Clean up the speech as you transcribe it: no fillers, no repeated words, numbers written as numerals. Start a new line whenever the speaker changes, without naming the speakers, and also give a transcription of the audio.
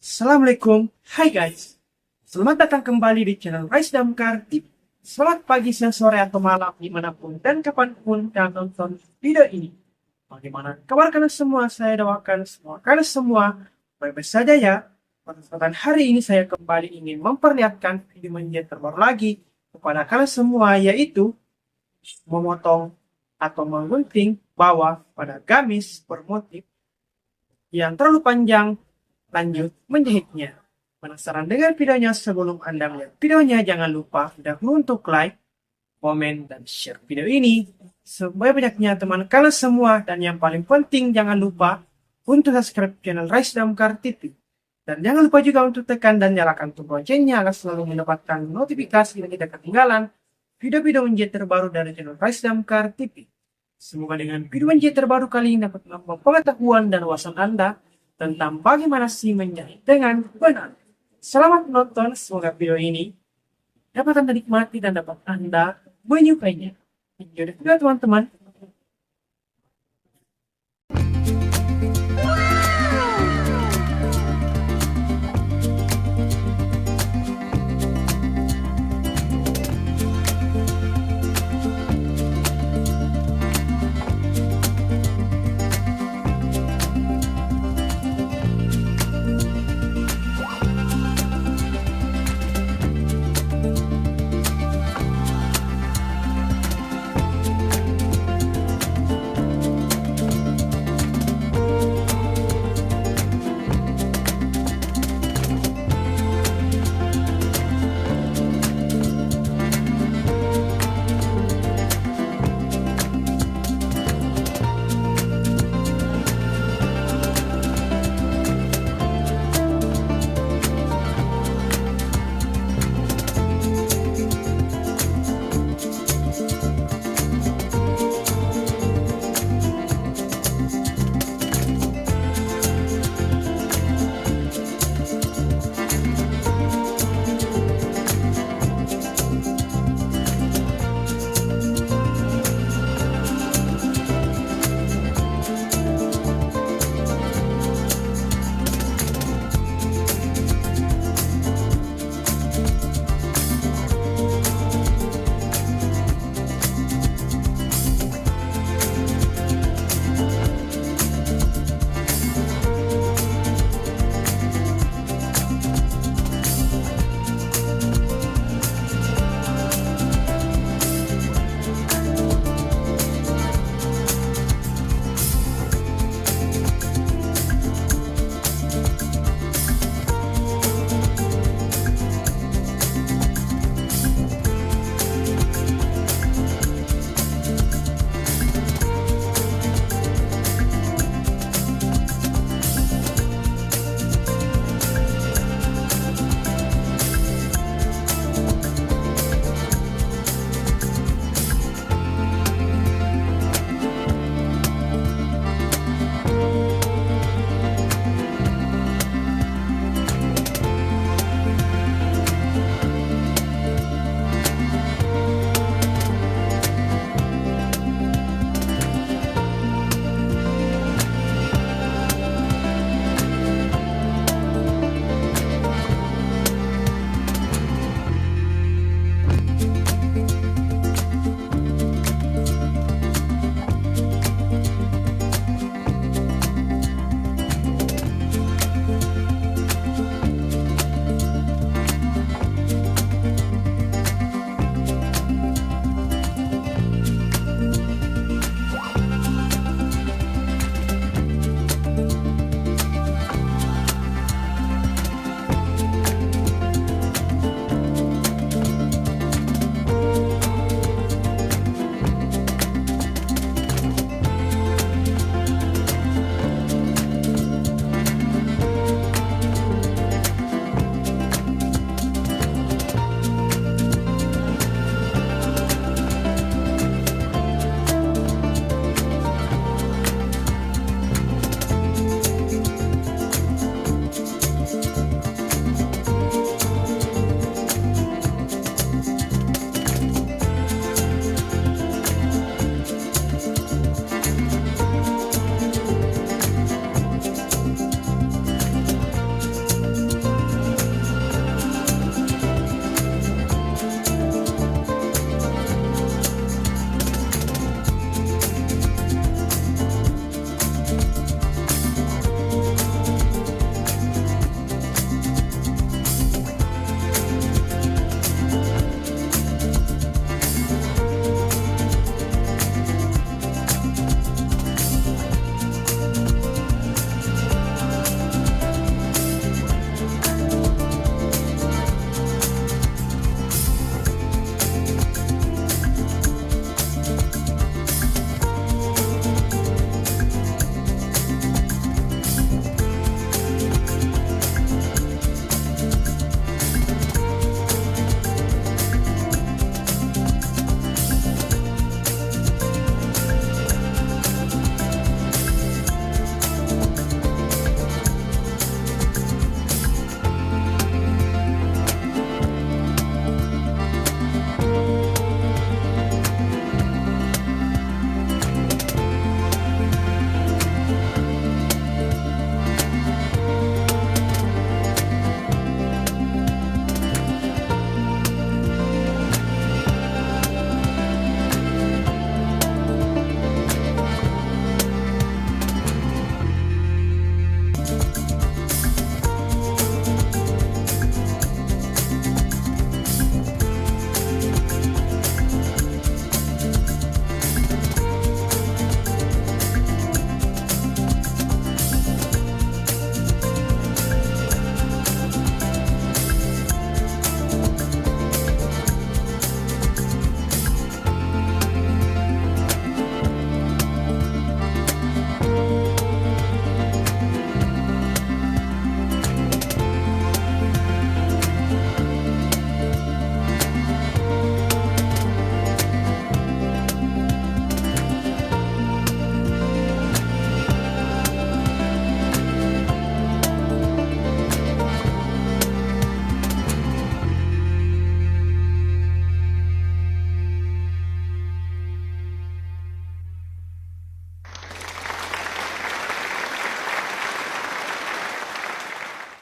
Assalamualaikum, hai guys. Selamat datang kembali di channel Rise Damkar TV. Selamat pagi, siang, sore, atau malam dimanapun dan kapanpun kalian nonton video ini. Bagaimana kabar kalian semua? Saya doakan semua kalian semua baik-baik saja ya. Pada kesempatan hari ini saya kembali ingin memperlihatkan video menjahit terbaru lagi kepada kalian semua, yaitu memotong atau menggunting bawah pada gamis bermotif yang terlalu panjang. Lanjut menjahitnya. Penasaran dengan videonya? Sebelum Anda melihat videonya, jangan lupa untuk like, komen, dan share video ini sebanyak-banyaknya teman kalian semua. Dan yang paling penting, jangan lupa untuk subscribe channel Rise Damkar TV. Dan jangan lupa juga untuk tekan dan nyalakan tombol loncengnya agar selalu mendapatkan notifikasi dan tidak ketinggalan video-video menjahit terbaru dari channel Rise Damkar TV. Semoga dengan video menjahit terbaru kali ini dapat menambah pengetahuan dan wawasan Anda tentang bagaimana sih menjahit dengan benar. Selamat menonton, semoga video ini dapat Anda nikmati dan dapat Anda menyukainya. Jadi video teman-teman,